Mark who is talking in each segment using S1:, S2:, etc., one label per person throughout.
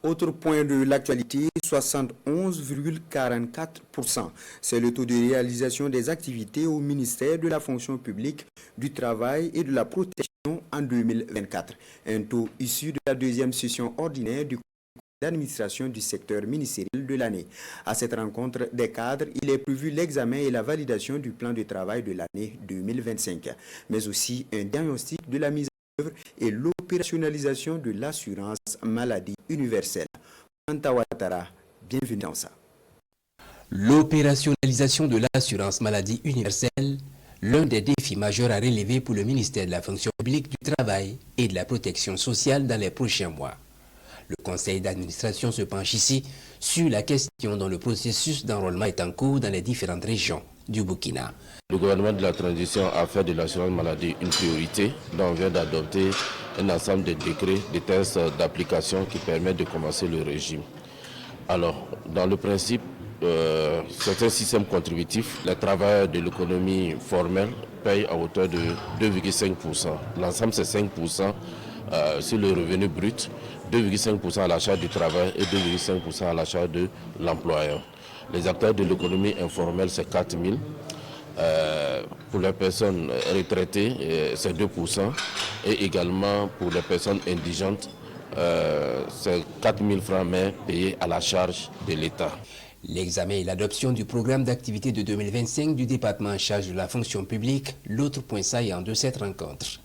S1: Autre point de l'actualité, 71,44%. C'est le taux de réalisation des activités au ministère de la fonction publique, du travail et de la protection en 2024. Un taux issu de la deuxième session ordinaire du d'administration du secteur ministériel de l'année. À cette rencontre des cadres, il est prévu l'examen et la validation du plan de travail de l'année 2025, mais aussi un diagnostic de la mise en œuvre et l'opérationnalisation de l'assurance maladie universelle. Anta Ouattara, bienvenue dans ça.
S2: L'opérationnalisation de l'assurance maladie universelle, l'un des défis majeurs à relever pour le ministère de la fonction publique, du travail et de la protection sociale dans les prochains mois. Le conseil d'administration se penche ici sur la question dont le processus d'enrôlement est en cours dans les différentes régions du Burkina.
S3: Le gouvernement de la transition a fait de l'assurance maladie une priorité, dont on vient d'adopter un ensemble de décrets, de tests d'application qui permettent de commencer le régime. Alors, dans le principe, c'est un système contributif. Les travailleurs de l'économie formelle payent à hauteur de 2,5%. L'ensemble, c'est 5% sur le revenu brut, 2,5% à la charge du travail et 2,5% à la charge de l'employeur. Les acteurs de l'économie informelle, c'est 4 000. Pour les personnes retraitées, c'est 2%. Et également pour les personnes indigentes, c'est 4 000 francs, mais payés à la charge de l'État.
S2: L'examen et l'adoption du programme d'activité de 2025 du département en charge de la fonction publique, l'autre point saillant de cette rencontre.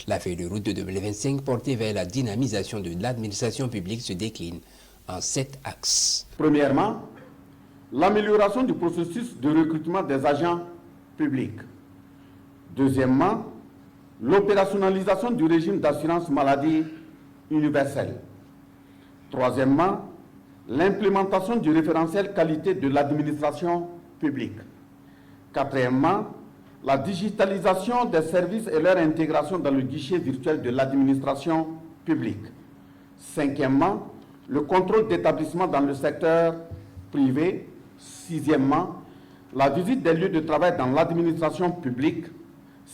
S2: La feuille de route de 2025 portée vers la dynamisation de l'administration publique se décline en 7 axes.
S4: Premièrement, l'amélioration du processus de recrutement des agents publics. Deuxièmement, l'opérationnalisation du régime d'assurance maladie universelle. Troisièmement, l'implémentation du référentiel qualité de l'administration publique. Quatrièmement, la digitalisation des services et leur intégration dans le guichet virtuel de l'administration publique. Cinquièmement, le contrôle d'établissement dans le secteur privé. Sixièmement, la visite des lieux de travail dans l'administration publique.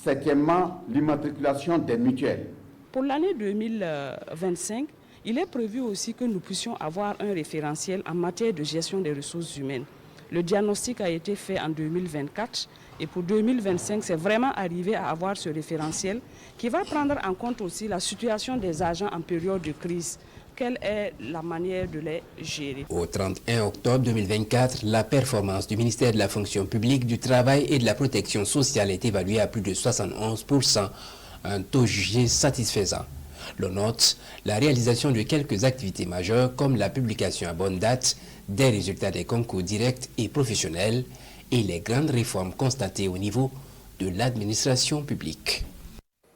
S4: Septièmement, l'immatriculation des mutuelles.
S5: Pour l'année 2025, il est prévu aussi que nous puissions avoir un référentiel en matière de gestion des ressources humaines. Le diagnostic a été fait en 2024 et pour 2025, c'est vraiment arrivé à avoir ce référentiel qui va prendre en compte aussi la situation des agents en période de crise. Quelle est la manière de les gérer?
S2: Au 31 octobre 2024, la performance du ministère de la fonction publique, du travail et de la protection sociale est évaluée à plus de 71%, un taux jugé satisfaisant. L'on note la réalisation de quelques activités majeures comme la publication à bonne date des résultats des concours directs et professionnels et les grandes réformes constatées au niveau de l'administration publique.